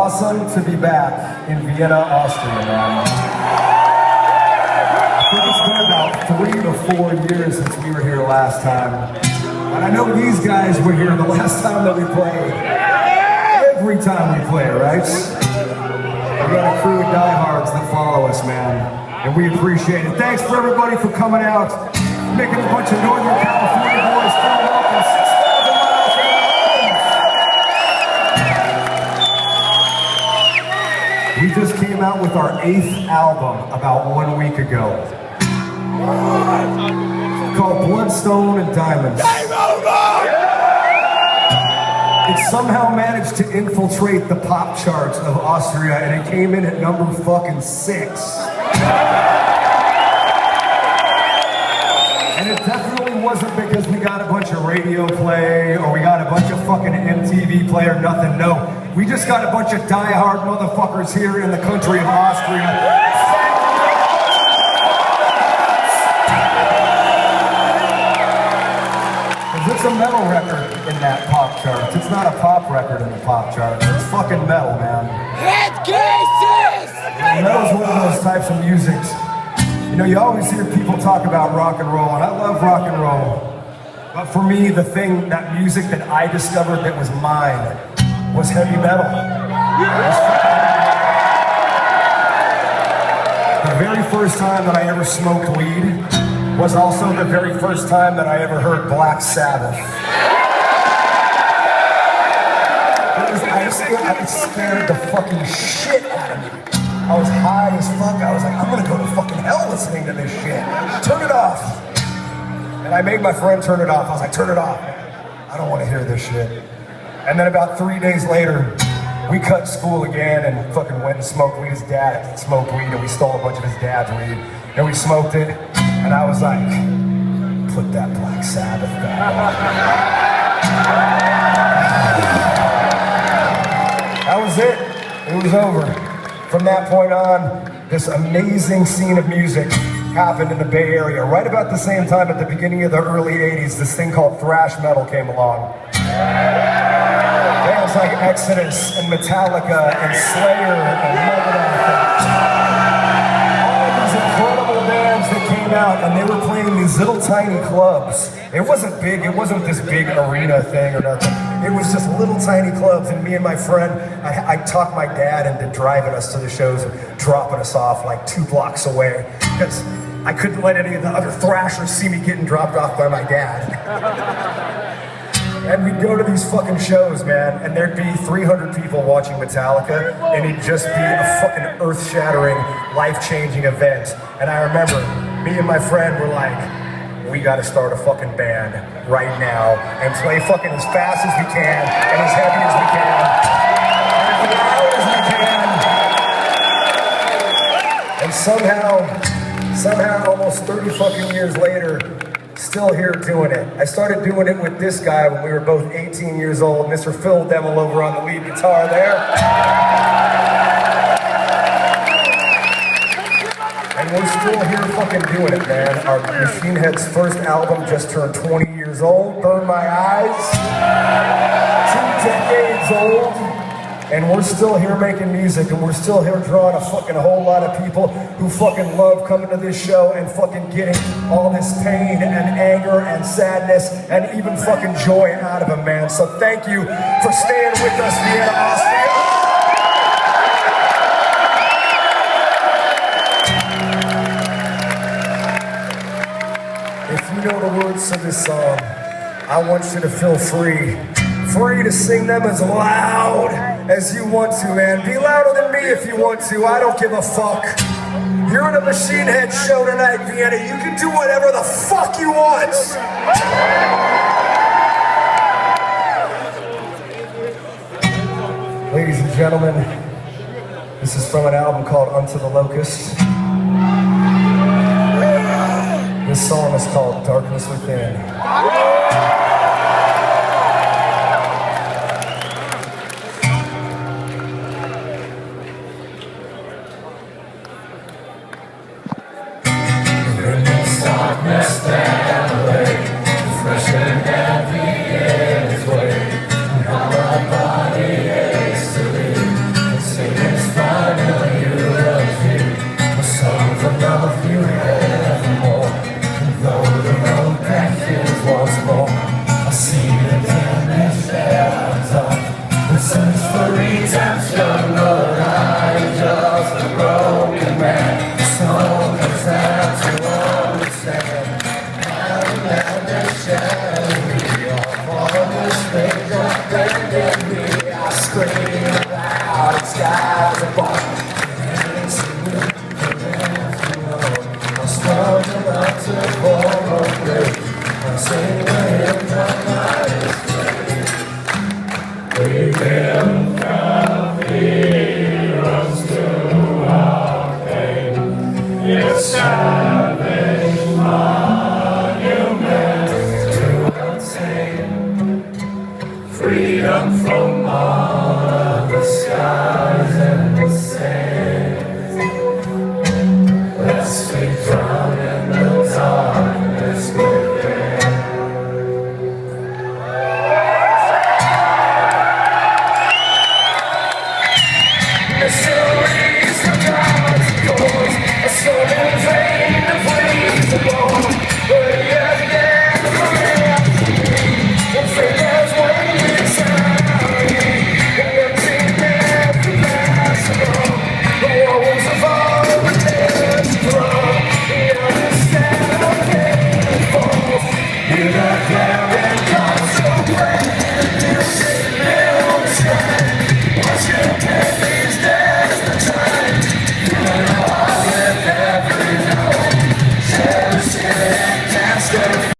awesome to be back in Vienna, Austria, man. I think it's been about 3 to 4 years since we were here last time. And I know these guys were here the last time that we played. Every time we play, right? We got a crew of diehards that follow us, man. And we appreciate it. Thanks for everybody for coming out, making a bunch of Northern California boys feel welcome. 6,000 miles from their homes. We just came out with our 8th album about 1 week ago. Called Bloodstone and Diamonds. It somehow managed to infiltrate the pop charts of Austria, and it came in at number fucking 6. And it definitely wasn't because we got a bunch of radio play or we got a bunch of fucking MTV play or nothing. No, we just got a bunch of diehard motherfuckers here in the country of Austria. It's a metal record in that pop chart. It's not a pop record in the pop chart. It's fucking metal, man. Head cases! Metal's one of those types of music. You know, you always hear people talk about rock and roll, and I love rock and roll. But for me, the thing, that music that I discovered that was mine was heavy metal. The very first time that I ever smoked weed was also the very first time that I ever heard Black Sabbath. I scared the fucking shit out of me. I was high as fuck. I was like, I'm gonna go to fucking hell listening to this shit. Turn it off. And I made my friend turn it off. I was like, turn it off. I don't want to hear this shit. And then about 3 days later, we cut school again and fucking went and smoked weed. His dad smoked weed, and we stole a bunch of his dad's weed. And we smoked it. And I was like, put that Black Sabbath back on. That was it. It was over. From that point on, this amazing scene of music happened in the Bay Area. Right about the same time, at the beginning of the early 80s, this thing called thrash metal came along. Bands like Exodus and Metallica and Slayer and Megadeth. Out, and they were playing these little tiny clubs. It wasn't big, it wasn't this big arena thing or nothing. It was just little tiny clubs, and me and my friend, I talked my dad into driving us to the shows and dropping us off like 2 blocks away, because I couldn't let any of the other thrashers see me getting dropped off by my dad. And we'd go to these fucking shows, man, and there'd be 300 people watching Metallica, and it'd just be a fucking earth-shattering, life-changing event. And I remember, me and my friend were like, we gotta start a fucking band right now and play fucking as fast as we can and as heavy as we can and as loud as we can. And somehow, almost 30 fucking years later, still here doing it. I started doing it with this guy when we were both 18 years old, Mr. Phil Demel over on the lead guitar there. And we're still here fucking doing it, man. Our Machine Head's first album just turned 20 years old. Burn My Eyes. 2 decades old. And we're still here making music, and we're still here drawing a fucking whole lot of people who fucking love coming to this show and fucking getting all this pain and anger and sadness and even fucking joy out of them, man. So thank you for staying with us, Vienna, Austria. If you know the words to this song, I want you to feel free to sing them as loud as you want to, man. Be louder than me if you want to. I don't give a fuck. You're in a Machine Head show tonight, Vienna. You can do whatever the fuck you want. Ladies and gentlemen, this is from an album called Unto the Locust. This song is called Darkness Within. broken man. Someone is there to understand. How we never share. We are all this thing that bending me. I scream loud, it's skies above. I'm strong enough to fall away. I'm singing in my mind. We can have heroes to our pain. It's sad.